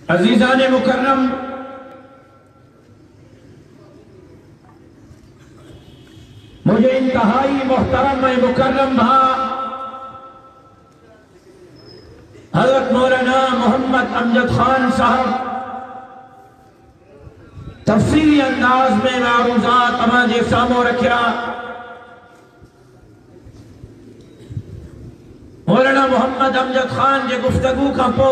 عزیزان مکرم، مجھے انتہائی محترم مکرم بھائی حضرت مولانا محمد امجد خان صاحب تفصیلی انداز میں معروضات ہمارے سامنے رکھا۔ مولانا محمد امجد خان جے گفتگو کا پو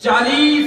40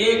1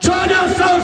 1400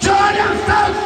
1400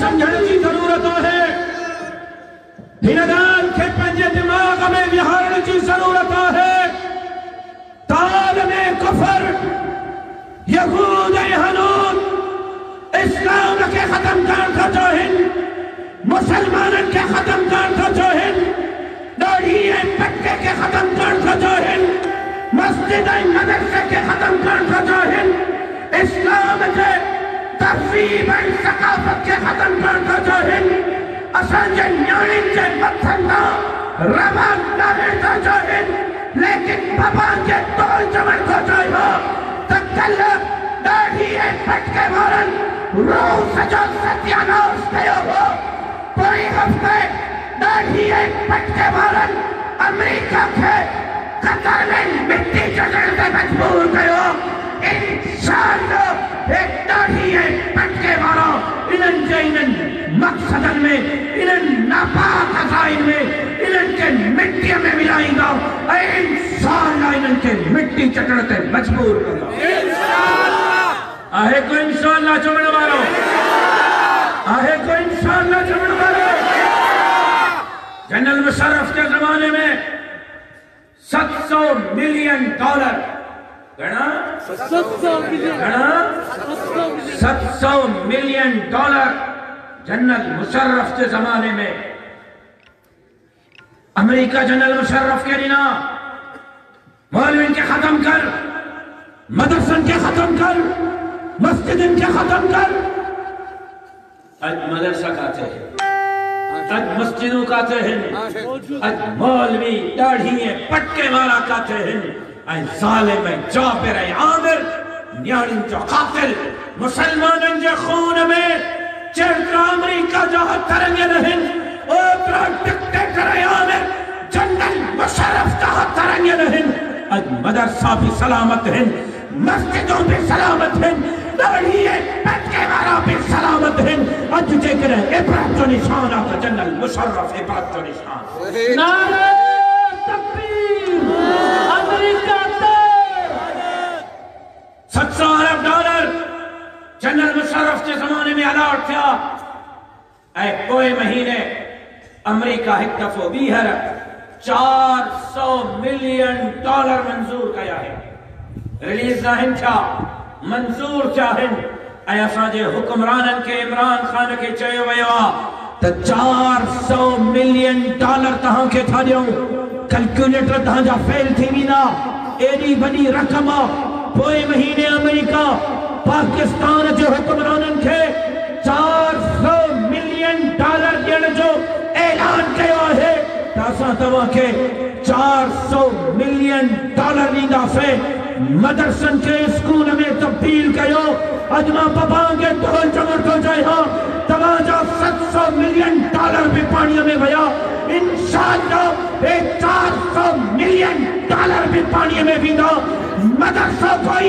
سمجھنے کی ضرورت ہے ہندان کے پنجے دماغ میں وہارنے کی ضرورت ہے تعالم کفر یہود ہنود اسلام کے ختم کر کا چاہن مسلمان کے ختم کر کا چاہن داڑھی پٹکے کے ختم کر کا چاہن مسجد مدرسے کے ختم کر کا چاہن اسلام کے تہذیب ثقافت کے ختم کر کا چاہن اسانجے نیاڑی کے متھندا روان لاہتا چاہن لیکن بابا کے دول جمن کو چاہیے تکلم داڑھی پٹکے مارن روح سجا ستیاناس کیا ہو کوئی ہفتے داڑھی پٹکے مارن امریکہ کے قطر میں مٹی چڑھنے مجبور کیا انشاءاللہ ایک داڑھی پٹکے مارا انہن کے انہن مقصدن میں انہن ناپاک عزائن میں انہن کے مٹی میں ملائیں گا انشاءاللہ انہن کے مٹی چٹڑتے مجبور کرنا آہے کو انشاءاللہ چمڑ مارو آہے کو انشاءاللہ چمڑ مارو جنرل مشرف کے زمانے میں 700 ملین ڈالر گنا 700 ملین ڈالر جنرل مشرف کے زمانے میں امریکہ جنرل مشرف کے دینا مولوین کے ختم کر مدرسن کے ختم کر مسجدن کے ختم کر اج مدرسہ کہتے ہیں اج مسجدوں کہتے ہیں اج مولوی داڑھییں پٹکے مارا کہتے ہیں اج ظالم جابر عامر نیارن جو قاتل مسلمانن جو خون میں چرکا امریکہ جہاں ترنگے رہن اوپرا ڈکٹیٹر عامر جنرل مشرف جہاں ترنگے رہن اج مدرسہ بھی سلامت ہیں مسجدوں بھی سلامت ہیں داڑھیے پٹکے مارا بھی سلامت ہیں اج جے کرے عبرت جو نشان آتا جنرل مشرف عبرت جو نشان نعرہ تکبیر امریکہ تے 700 ارب ڈالر جنرل مشرف کے زمانے میں الاٹ تھا اے کوئی مہینے امریکہ ایک دفعہ بھی ہے 400 ملین ڈالر منظور کیا ہے ریلیز ناہن تھا منظور چاہن اے ساجے حکمرانن کے عمران خان کے چاہے ویوا تا 400 ملین ڈالر تہاں کے تھا دیوں کلکولیٹر تہاں جا فیل تھی مینا ایڈی بڑی رقم پوئے مہینے امریکہ پاکستان جو حکمرانن کے 400 ملین ڈالر دینے جو اعلان کیا ہے تاسا توا کے 400 ملین ڈالر لیندہ سے مدرسن کے اسکول میں تبدیل کیو اجما پپاں کے دول جمر کو جائے ہاں تواجہ 700 ملین ڈالر بھی پانیوں میں بھیا انشاءاللہ ایک 400 ملین ڈالر بھی پانیوں میں بھی دو مدرسہ کوئی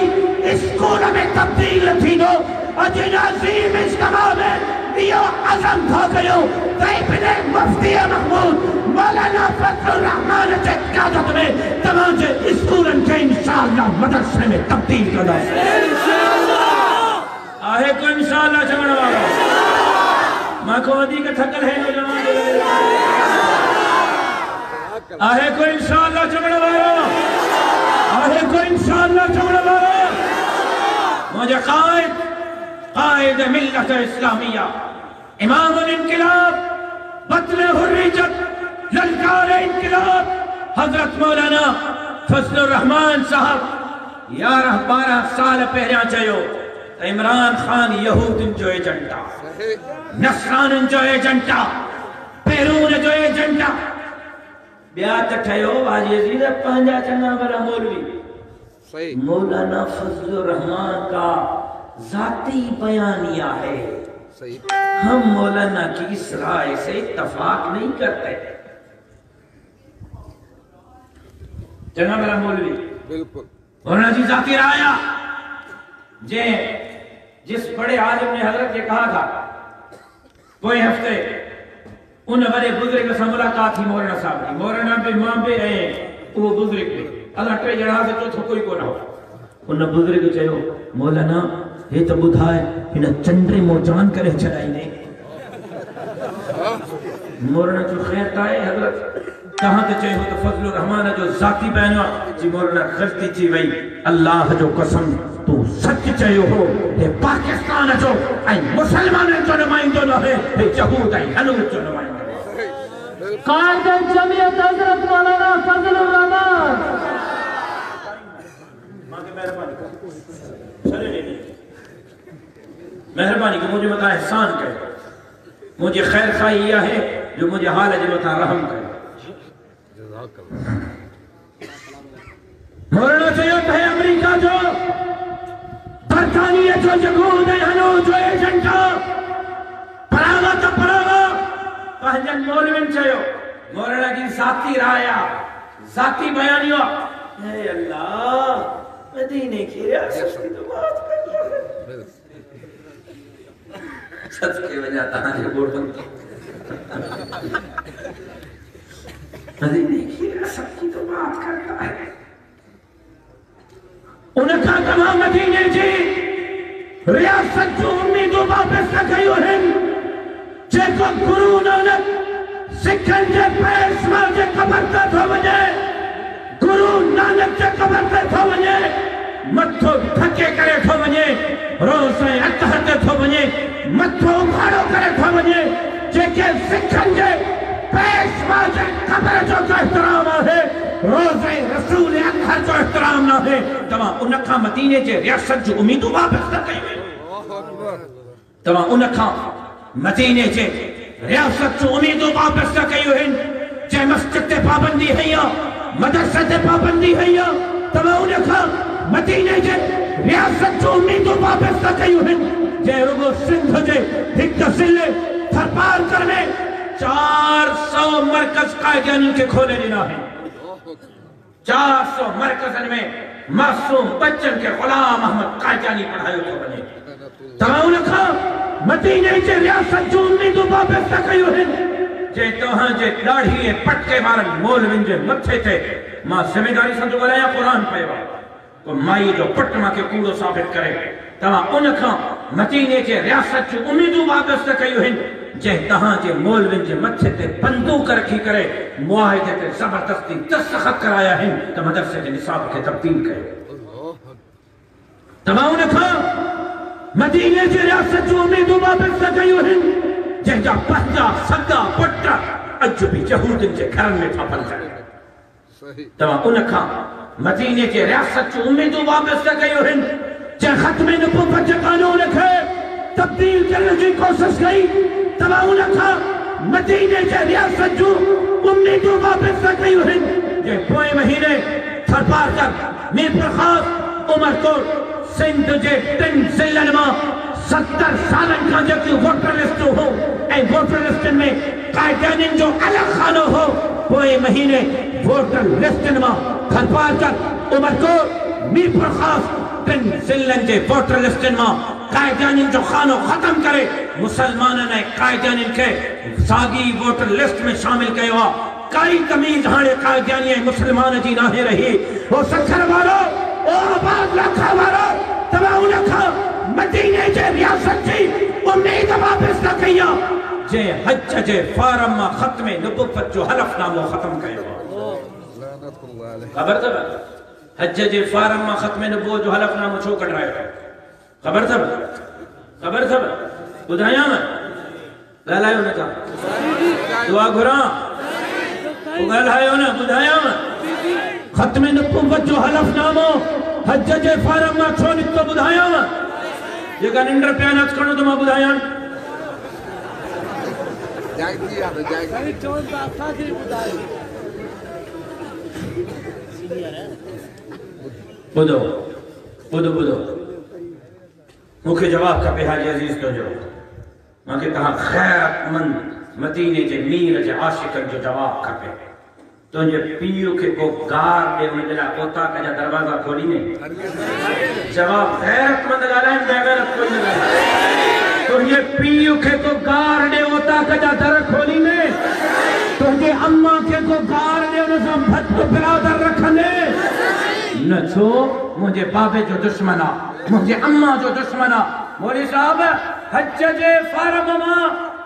اسکول میں تبدیل تھی دو اجن عظیم اجتماع میں یہ عظم تھا گئیو طیبن مفتی محمود مولانا فضل الرحمن کے قیادت میں تمام سے اسکولن کے انشاءاللہ مدرسے میں تبدیل کر دو آہے کو انشاءاللہ چمڑ والا ماں کو ودی کے تھکل ہے نوجوان آہے کو انشاءاللہ چمڑ والا آہے کو انشاءاللہ چمڑ والا مجھے قائد ملت اسلامیہ امام الانقلاب بطل حریجت للکار انقلاب حضرت مولانا فضل الرحمن صاحب 11-12 سال پہریاں چاہیو عمران خان یہودن جو ایجنٹا نصرانن جو ایجنٹا پیرون جو ایجنٹا بیات ٹھائیو واجی عزیز پانجا چنا برا مولوی مولانا فضل الرحمن کا ذاتی بیانیہ ہے ہم مولانا کی اس رائے سے اتفاق نہیں کرتے جناب میرا مولوی مولانا جی ذاتی رائے جس بڑے عالم نے حضرت یہ کہا تھا کوئی ہفتے ان بڑے بزرگ سے ملاقات ہی مولانا صاحب کی مولانا پہ ماں پہ وہ بزرگ پہ اللہ ٹرے جڑا سے تو کوئی کو نہ ہو ان بزرگ چاہو مولانا یہ تو بدھائے انہیں چندرے موجان کرے چڑھائی نے مولانا جو خیر تائے حضرت کہاں تے چاہے ہو تو فضل الرحمن جو ذاتی بیانوا جی مولانا غلطی چی وئی اللہ جو قسم تو سچ چاہے ہو یہ پاکستان جو اے مسلمان جو نمائندوں نہ ہے یہ جہود اے حنود جو نمائندوں قائد جمعیت حضرت مولانا فضل الرحمن مہربانی کہ مجھے متا احسان کرے مجھے خیر خواہی یہ ہے جو مجھے حال جو متا رحم کرے مولانا سید ہے امریکہ جو برطانیہ جو جگود ہے ہنو جو ایجنٹا پراغا تا پراغا پہنجن مولوین چاہیو مولانا کی ذاتی رایا ذاتی بیانیو اے اللہ مدینے کی ریاست کی تو بات کر رہا ہے سچ کے وجہ تہاں جو بوڑ بنتا مدینے کی ریاست کی تو بات کرتا ہے انہیں کہا تمام مدینے جی ریاست جو امیدوں واپس نہ گئیو ہیں جے کو گرو نانک سکھن جے پیش ماں جے قبر تے تھو وجے گرو نانک جے قبر تے تھو وجے متھو تھکے کرے تھو وجے روزے اطہر تے تھو وجے متھو اگھاڑو کرے تھو وجے جے کہ سکھن جے پیش ماں جے قبر جو احترام ہے روزے رسول اطہر جو احترام نہ ہے تمام انکھا مدینے جے ریاست جو امیدوں واپس نہ گئی تمام انکھا مدینے جے ریاست جو امیدوں واپس نہ گئی جے مسجد تے پابندی ہے یا مدرسہ تے پابندی ہے یا تمام انکھا مدینے جے ریاست جو امیدوں واپس نہ گئی جے رگو سندھ جے ہک ضلع تھرپار کرنے 400 مرکز قائدین کے کھولے دینا ہے 400 مرکزن میں معصوم بچن کے غلام احمد قائدانی پڑھائیو تو بنے تمام لکھا مدینے جے ریاست جو امیدوں واپس نہ کئیو ہیں جے توہاں جے لاڑھی پٹ کے مارن مولوین جے متھے تھے ماں ذمہ داری سمجھو گلایا قرآن پیوا تو مائی جو پٹ ماں کے کوڑو ثابت کرے تمام انکھا مدینے جے ریاست جو امیدوں واپس نہ کئیو ہیں جے تہاں جے مولوین جے متھے تے بندوق رکھی کرے معاہدے تے زبردستی دستخط کرایا ہے تو مدرسے کے نصاب کے تبدیل کرے تمام نکھا مدینے جے ریاست جو امیدوں واپس نہ کئیو ہیں جے جا پہجا صدا پٹا اج بھی جہودن جے گھرن میں تھا پل جائے تمام انکھا مدینے جے ریاست جو امیدوں واپس نہ کئیو ہیں جے ختم نبوت جے قانون رکھے تبدیل کرنے کی کوشش گئی تمام انکھا مدینے جے ریاست جو امیدوں واپس نہ کئیو ہیں جے پوئے مہینے تھرپار کر میر پرخاص عمر کو سندھ جے 3 ضلعن ماں 70 سالن کا جے کی ووٹر لسٹ ہو اے ووٹر لسٹن میں قائدین جو الگ خانو ہو پوئے مہینے ووٹر لسٹن ماں تھرپار کر عمر کو میر پرخاص 3 ضلعن جے ووٹر لسٹن ماں قائدین جو خانو ختم کرے مسلمانہ نے قائدین کے ساگی ووٹر لسٹ میں شامل کئے ہوا کئی تمیز ہانے قائدین مسلمان جی نہ رہی وہ سکھر والو او آباد لکھا والو تمام لکھا مدینے جے ریاست جی امید واپس نہ کیا جے حج جے فارم ختم نبوت جو حلف نامو ختم کئے ہوا خبر تھا حج جے فارم ختم نبوت جو حلف نامو چھو کٹ رہے ہوا خبر تھا خبر تھا بدھایا میں لالائیو نے کہا دعا گھران اگلائیو نے بدھایا میں ختم نبوت جو حلف نامو حج جے فارم ما چھو نکتو بدھایا میں یہ کہ نندر پیانات کرنو تو ما بدھایا بدھو بدھو بدھو مکھے جواب کا پہ حاجی عزیز کو جو ماں کے کہا خیرت مند مدینے جے میر جے عاشقن جو جواب کا پہ تو یہ پیو کے کو گار دے انہیں جلا کوتا کا جا دروازہ کھولی نہیں جواب خیرت مند گالائیں بے غیرت کوئی نہیں تو یہ پیو کے کو گار دے اوتا کا جا در کھولی نہیں تو یہ اممہ کے کو گار دے انہیں سم بھت تو برادر رکھنے نہ چھو مجھے بابے جو دشمنہ مجھے اممہ جو دشمنہ مولی صاحب حج جے فارم ماں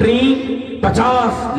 50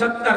70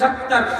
70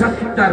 70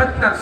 70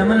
9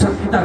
70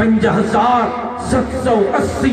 5,780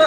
2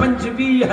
25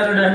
18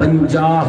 50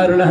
18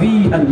20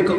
1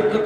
1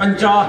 50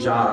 4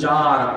4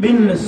2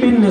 2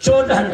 14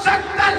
70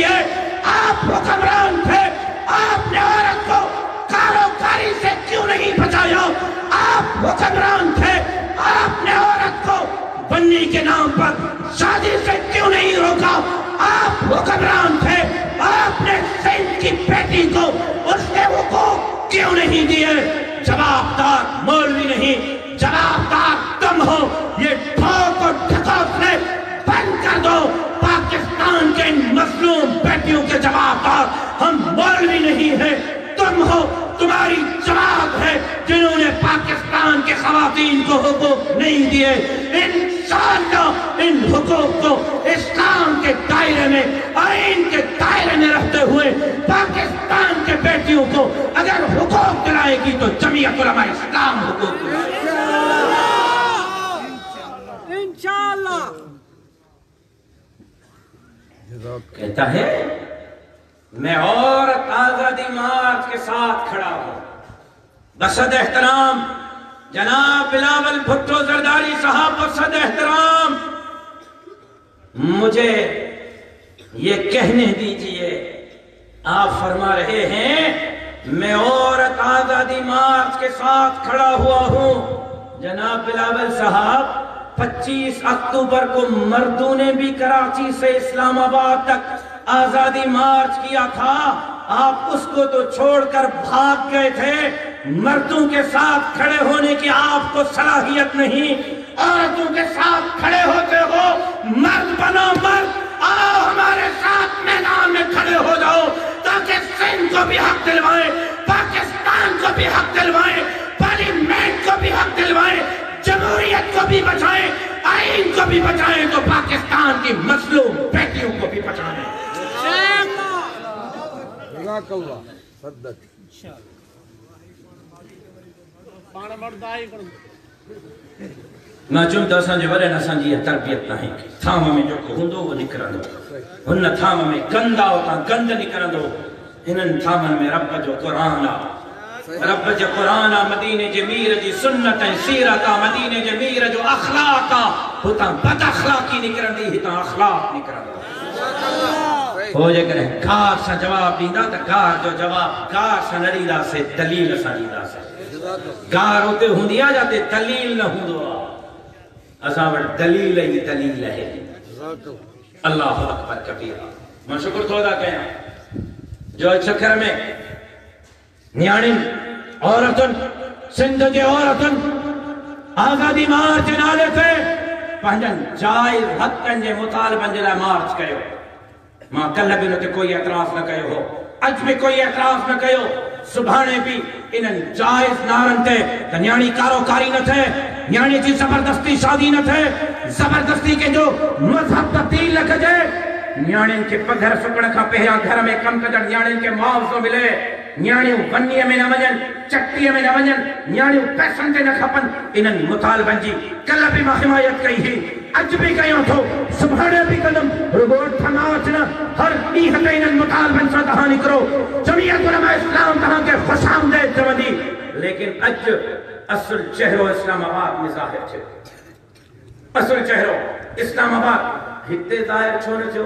دیے. آپ حکمران تھے, آپ نے عورت کو کاروکاری سے کیوں نہیں بچایا؟ آپ حکمران تھے, آپ نے عورت کو بنی کے نام پر شادی سے کیوں نہیں روکا؟ آپ حکمران تھے, آپ نے سندھ کی بیٹی کو اس کے حقوق کیوں نہیں دیے؟ جوابدار مولوی نہیں, جوابدار تم ہو. یہ ٹھوک اور ٹھکوسلے بند کر دو. پاکستان کے ان مظلوم بیٹیوں کے جوابدار ہم مولوی نہیں ہیں, تم ہو. تمہاری جماعت ہے جنہوں نے پاکستان کے خواتین کو حقوق نہیں دیے. انشاءاللہ ان حقوق کو اسلام کے دائرے میں, آئین کے دائرے میں رہتے ہوئے پاکستان کے بیٹیوں کو اگر حقوق دلائے گی تو جمعیت علماء اسلام حقوق دلائے گی. انشاءاللہ. کہتا ہے میں عورت آزادی مارچ کے ساتھ کھڑا ہوں. بصد احترام جناب بلاول بھٹو زرداری صاحب, بصد احترام مجھے یہ کہنے دیجئے, آپ فرما رہے ہیں میں عورت آزادی مارچ کے ساتھ کھڑا ہوا ہوں. جناب بلاول صاحب 25 اکتوبر کو مردوں نے بھی کراچی سے اسلام آباد تک آزادی مارچ کیا تھا, آپ اس کو تو چھوڑ کر بھاگ گئے تھے. مردوں کے ساتھ کھڑے ہونے کی آپ کو صلاحیت نہیں, عورتوں کے ساتھ کھڑے ہوتے ہو. مرد بنو مرد, آؤ ہمارے ساتھ میدان میں کھڑے ہو جاؤ تاکہ سندھ کو بھی حق دلوائیں, پاکستان کو بھی حق دلوائیں, پارلیمنٹ کو بھی حق دلوائیں, جمہوریت کو بھی بچائیں, آئین کو بھی بچائیں, تو پاکستان کی مظلوم بیٹیوں کو بھی بچائیں. جزاک اللہ صدق. میں چونتا سانجے ورے نہ سانجی تربیت نہیں کی. تھام میں جو کو ہندو وہ نکرن دو, ہن تھام میں گندا ہوتا گند نکرن دو. ہنن تھامن میں رب جو قرآن آ, رب جو قرآن آ, مدینہ جمیر جی سنت سیرتا, مدینہ جمیر جو اخلاق آ, ہوتا بد اخلاقی نکرن دی, ہوتا اخلاق نکرن دو. ہو جے کرے گار سا جواب دیندہ تا گار جو جواب گار سا نریدہ سے دلیل سا دیندہ سے. گار ہوتے ہوں دیا جاتے دلیل نہ ہوں دو, اساں وٹ دلیل ہی دلیل ہے. اللہ اکبر کبیرہ. میں شکر تودا کہاں جو ایک شکر میں نیانن عورتن سندھ کے عورتن آزادی مارچ نالے تھے پہنجن جائز حقن جے مطالبن جلائے مارچ کہو. ماں کل بھی نتے کوئی اعتراض نہ کہو ہو, اج بھی کوئی اعتراض نہ کہو, سبحانے بھی انہن جائز نارن تے نیانی کاروکاری نہ تھے, نیانی جی زبردستی شادی نہ تھے, زبردستی کے جو مذہب تبدیل نہ کجے, نیانین کے پگھر سکڑ کا پہیا گھر میں کم کجر نیانین کے معاوضوں ملے, نیانیوں بنیے میں نہ منجن, چٹیے میں نہ منجن, نیانیوں پیسن تے نہ کھپن. انہن مطالبن جی کل بھی میں حمایت کہی ہی, اج بھی کہیوں تھو, سبحانے بھی قدم رگوٹ تھماچنا, ہر نیحت انہن مطالبن سا دہانی کرو. جمعیت علماء اسلام تہاں کے خوش آمدید جمدی, لیکن اج اصل چہرو اسلام آباد میں ظاہر چھے. اصل چہرو اسلام آباد ہتے ظاہر چھوڑے چھو,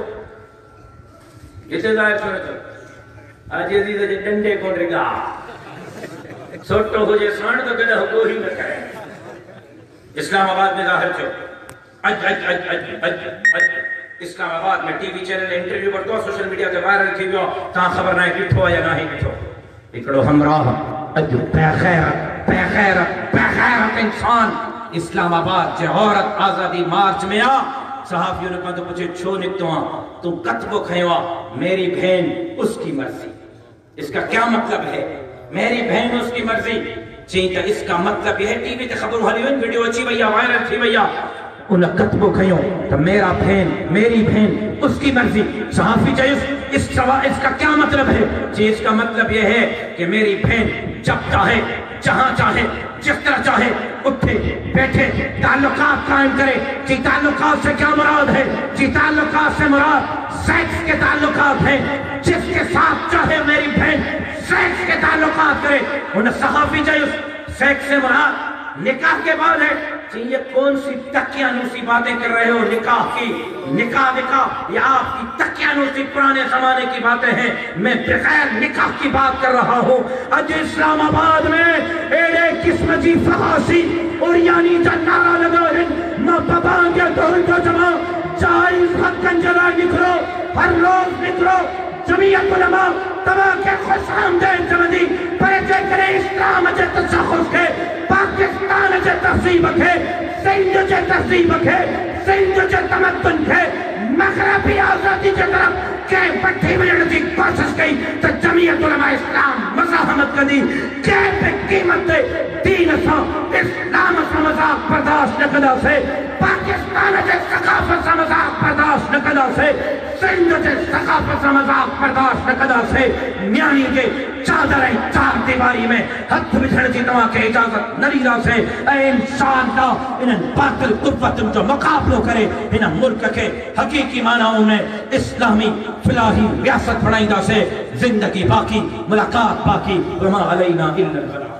ہتے ظاہر چھوڑے چھو. آج عزیز جے ڈنڈے کو رگا سوٹو ہو جے سان تو کدہ حقوق ہی نہ کریں. اسلام آباد میں ظاہر چھو. اسلام آباد میں ٹی وی چینل انٹرویو کرتا سوشل میڈیا کے وائرل تھی بیو تاں خبر نہ کٹھو یا نہ ہی کٹھو. اکڑو ہمراہ اجو بغیرت انسان اسلام آباد جے عورت آزادی مارچ میں آ. صحافیوں نے کہا تو پچھے چھو نکتو آن, تم کتبو کھیوا میری بہن اس کی مرضی. اس کا کیا مطلب ہے میری بہن اس کی مرضی؟ چیتا اس کا مطلب یہ ہے ٹی وی تے خبروں ہلی ہوئے ویڈیو اچھی بھیا وائرل تھی بھیا انہیں کتبو کھیوں تو میرا بہن میری بہن اس کی مرضی. صحافی چاہیے اس کا کیا مطلب ہے؟ جی اس کا مطلب یہ ہے کہ میری بہن جب چاہے جہاں چاہے جس طرح چاہے اٹھے بیٹھے تعلقات قائم کرے. جی تعلقات سے کیا مراد ہے؟ جی تعلقات سے مراد سیکس کے تعلقات ہیں. جس کے ساتھ چاہے میری بہن سیکس کے تعلقات کرے. انہیں صحافی چاہیے سیکس سے مراد نکاح کے بعد ہے کہ یہ کون سی تکیانوسی باتیں کر رہے ہو نکاح کی، نکاح یہ آپ کی تکیانوسی پرانے زمانے کی باتیں ہیں، میں بغیر نکاح کی بات کر رہا ہوں۔ اج اسلام آباد میں ایڑے قسم جی فحاشی اور یعنی جن نعرہ لگا ہے نہ بابان کے دور کو جمع جائز حق کنجرہ نکلو، ہر روز نکلو، جمعیت علماء تمام کے خوش آمدید جمدی پیچے کرے اسلام جے تشخص کے پاکستان جے تحصیب کے سندھ جے تحصیب کے سندھ جے تمدن کے مغربی آزادی جے طرف کہ پٹھی ملن جی کوشش کی تو جمعیت علماء اسلام مزاحمت کری کہ پہ قیمت دین سا اسلام سا مذاق برداشت نہ کدا سے پاکستان جے ثقافت سا مذاق برداشت نہ کدا سے سندھ جے ثقافت سا مذاق برداشت نہ کدا سے نیانی کے چادر چار دیواری میں ہتھ بچھڑ جی تمہاں کے اجازت نریرہ سے اے انشاءاللہ انہاں باطل قوت جو مقابلو کرے انہاں ملک کے حقیقی معناؤں میں اسلامی فلاحی ریاست بنائیدہ سے زندگی باقی ملاقات باقی وما علینا الا البلاغ۔